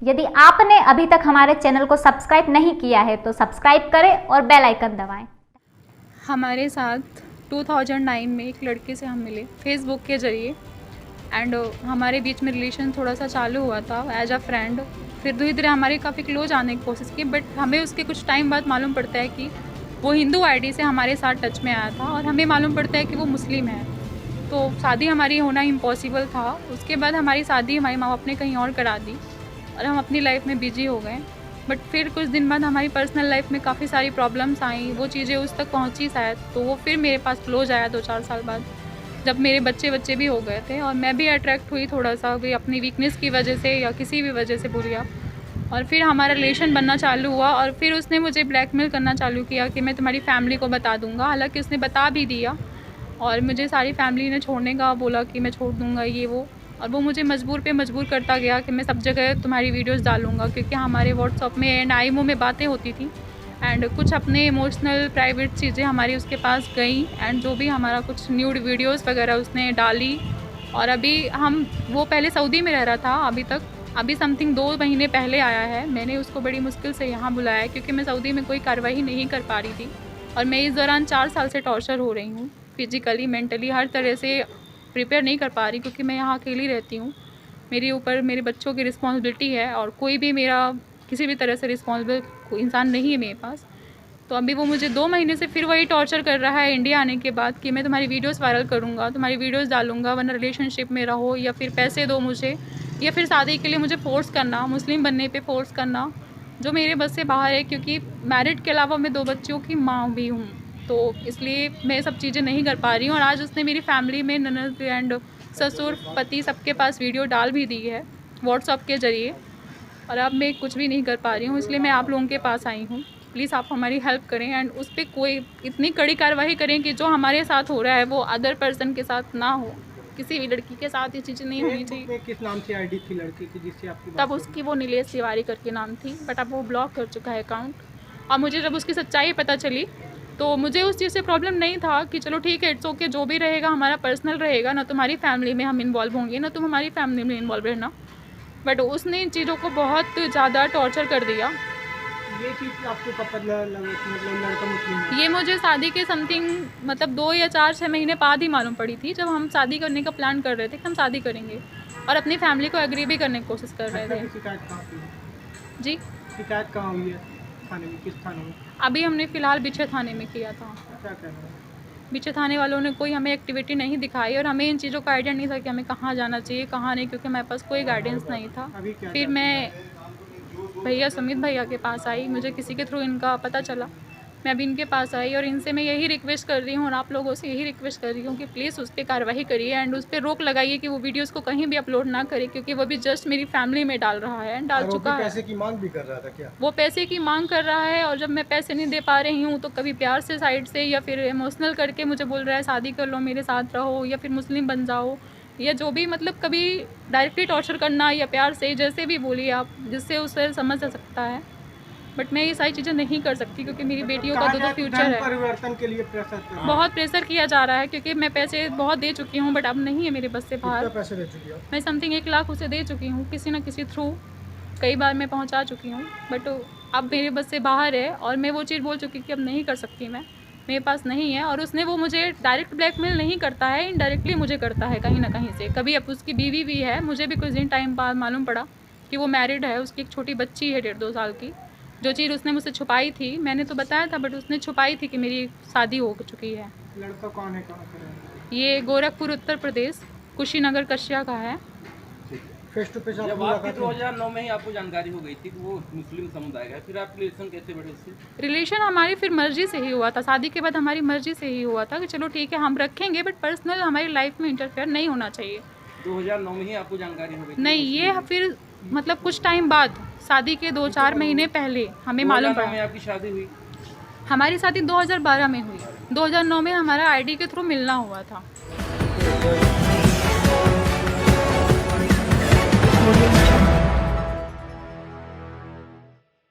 यदि आपने अभी तक हमारे चैनल को सब्सक्राइब नहीं किया है तो सब्सक्राइब करें और बेल आइकन दबाएं। हमारे साथ 2009 में एक लड़के से हम मिले फेसबुक के ज़रिए एंड हमारे बीच में रिलेशन थोड़ा सा चालू हुआ था एज अ फ्रेंड। फिर धीरे धीरे हमारे काफ़ी क्लोज आने की कोशिश की, बट हमें उसके कुछ टाइम बाद मालूम पड़ता है कि वो हिंदू आईडी से हमारे साथ टच में आया था और हमें मालूम पड़ता है कि वो मुस्लिम है। तो शादी हमारी होना इम्पॉसिबल था। उसके बाद हमारी शादी हमारे माँ बाप ने कहीं और करा दी और हम अपनी लाइफ में बिजी हो गए। बट फिर कुछ दिन बाद हमारी पर्सनल लाइफ में काफ़ी सारी प्रॉब्लम्स आई, वो चीज़ें उस तक पहुंची शायद, तो वो फिर मेरे पास क्लोज आया 2-4 साल बाद, जब मेरे बच्चे भी हो गए थे और मैं भी अट्रैक्ट हुई थोड़ा सा भी अपनी वीकनेस की वजह से या किसी भी वजह से बोलिए आप। और फिर हमारा रिलेशन बनना चालू हुआ और फिर उसने मुझे ब्लैकमेल करना चालू किया कि मैं तुम्हारी फैमिली को बता दूँगा। हालाँकि उसने बता भी दिया और मुझे सारी फैमिली ने छोड़ने का बोला कि मैं छोड़ दूँगा ये वो, और वो मुझे मजबूर करता गया कि मैं सब जगह तुम्हारी वीडियोस डालूँगा, क्योंकि हमारे व्हाट्सअप में एंड आईमो में बातें होती थी एंड कुछ अपने इमोशनल प्राइवेट चीज़ें हमारी उसके पास गई एंड जो भी हमारा कुछ न्यूड वीडियोस वगैरह उसने डाली। और अभी वो पहले सऊदी में रह रहा था अभी समथिंग 2 महीने पहले आया है। मैंने उसको बड़ी मुश्किल से यहाँ बुलाया क्योंकि मैं सऊदी में कोई कार्रवाई नहीं कर पा रही थी और मैं इस दौरान 4 साल से टॉर्चर हो रही हूँ, फिजिकली मेंटली हर तरह से प्रिपेयर नहीं कर पा रही क्योंकि मैं यहाँ अकेली रहती हूँ। मेरे ऊपर मेरे बच्चों की रिस्पॉन्सिबिलिटी है और कोई भी मेरा किसी भी तरह से रिस्पॉन्सिबल इंसान नहीं है मेरे पास। तो अभी वो मुझे 2 महीने से फिर वही टॉर्चर कर रहा है इंडिया आने के बाद कि मैं तुम्हारी वीडियोस वायरल करूँगा, तुम्हारी वीडियोस डालूँगा, वरना रिलेशनशिप में रहो या फिर पैसे दो मुझे, या फिर शादी के लिए मुझे फ़ोर्स करना, मुस्लिम बनने पे फ़ोर्स करना, जो मेरे बस से बाहर है क्योंकि मैरिड के अलावा मैं 2 बच्चों की माँ भी हूँ। तो इसलिए मैं सब चीज़ें नहीं कर पा रही हूँ और आज उसने मेरी फैमिली में ननद एंड ससुर पति सबके पास वीडियो डाल भी दी है व्हाट्सअप के ज़रिए और अब मैं कुछ भी नहीं कर पा रही हूँ। इसलिए मैं आप लोगों के पास आई हूँ, प्लीज़ आप हमारी हेल्प करें एंड उस पर कोई इतनी कड़ी कार्रवाई करें कि जो हमारे साथ हो रहा है वो अदर पर्सन के साथ ना हो, किसी भी लड़की के साथ ये चीज़ें नहीं होनी चाहिए। किस नाम से आईडी थी लड़की की जिससे आपकी तब उसकी वो नीलेश तिवारी करके नाम थी, बट अब वो ब्लॉक कर चुका है अकाउंट। और मुझे जब उसकी सच्चाई पता चली तो मुझे उस चीज़ से प्रॉब्लम नहीं था कि चलो ठीक है इट्स ओके, जो भी रहेगा हमारा पर्सनल रहेगा, ना तुम्हारी फैमिली में हम इन्वॉल्व होंगे ना तुम हमारी फैमिली में इन्वॉल्व रहना। बट उसने इन चीज़ों को बहुत ज़्यादा टॉर्चर कर दिया। ये चीज़ आपको कब पता लगा मतलब लड़का मुस्लिम है? ये मुझे शादी के समथिंग मतलब 2 या 4-6 महीने बाद ही मालूम पड़ी थी, जब हम शादी करने का प्लान कर रहे थे कि हम शादी करेंगे और अपनी फैमिली को एग्री भी करने की कोशिश कर रहे थे। शिकायत कहाँ हुई है? जी, शिकायत कहाँ हुई है? थाने में? किस थाने में? अभी हमने फ़िलहाल बिछे थाने में किया था। क्या कह रहे हैं? बिछे थाने वालों ने कोई हमें एक्टिविटी नहीं दिखाई और हमें इन चीज़ों का आइडिया नहीं था कि हमें कहाँ जाना चाहिए कहाँ नहीं, क्योंकि हमारे पास कोई गाइडेंस नहीं था। अभी क्या फिर मैं भैया सुमित भैया के पास आई, मुझे किसी के थ्रू इनका पता चला, मैं अभी इनके पास आई और इनसे मैं यही रिक्वेस्ट कर रही हूँ और आप लोगों से यही रिक्वेस्ट कर रही हूँ कि प्लीज़ उस पर कार्रवाई करिए एंड उस पर रोक लगाइए कि वो वीडियोस को कहीं भी अपलोड ना करे, क्योंकि वो भी जस्ट मेरी फैमिली में डाल रहा है, डाल चुका है। पैसे की मांग भी कर रहा था क्या? वो पैसे की मांग कर रहा है और जब मैं पैसे नहीं दे पा रही हूँ तो कभी प्यार से साइड से या फिर इमोशनल करके मुझे बोल रहा है शादी कर लो, मेरे साथ रहो या फिर मुस्लिम बन जाओ, या जो भी मतलब कभी डायरेक्टली टॉर्चर करना या प्यार से जैसे भी बोलिए आप, जिससे उसे समझ सकता है। बट मैं ये सारी चीज़ें नहीं कर सकती क्योंकि मेरी बेटियों का तो फ्यूचर है। परिवर्तन के लिए प्रेशर बहुत प्रेशर किया जा रहा है क्योंकि मैं पैसे बहुत दे चुकी हूँ बट अब नहीं है मेरे बस से बाहर। पैसे दे चुकी हो? मैं समथिंग 1 लाख उसे दे चुकी हूँ किसी न किसी थ्रू, कई बार मैं पहुँचा चुकी हूँ, बट अब मेरे बस से बाहर है और मैं वो चीज़ बोल चुकी कि अब नहीं कर सकती मैं, मेरे पास नहीं है। और उसने वो मुझे डायरेक्ट ब्लैकमेल नहीं करता है, इनडायरेक्टली मुझे करता है कहीं ना कहीं से। कभी अब उसकी बीवी भी है, मुझे भी कुछ दिन टाइम बाद मालूम पड़ा कि वो मैरिड है, उसकी एक छोटी बच्ची है 1.5-2 साल की। जो चीज़ उसने मुझसे छुपाई थी, मैंने तो बताया था बट उसने छुपाई थी कि मेरी शादी हो चुकी है। लड़का कौन है, कहाँ का है? ये गोरखपुर उत्तर प्रदेश कुशीनगर कश्या का है। फेस टू फेस जब आपकी 2009 में ही आपको जानकारी हो गई थी कि वो मुस्लिम समुदाय का है, फिर आप रिलेशन कैसे बढ़े उससे? रिलेशन हमारी फिर मर्जी से ही हुआ था, शादी के बाद हमारी मर्जी से ही हुआ था कि चलो ठीक है हम रखेंगे बट पर्सनल हमारी लाइफ में इंटरफेयर नहीं होना चाहिए। 2009 में ही आपको जानकारी हो गई थी? नहीं, ये फिर मतलब कुछ टाइम बाद, शादी के 2-4 महीने पहले हमें मालूम 2009 में पड़ा। आपकी शादी हुई? हमारी शादी 2012 में हुई, 2009 में हमारा आईडी के थ्रू मिलना हुआ था।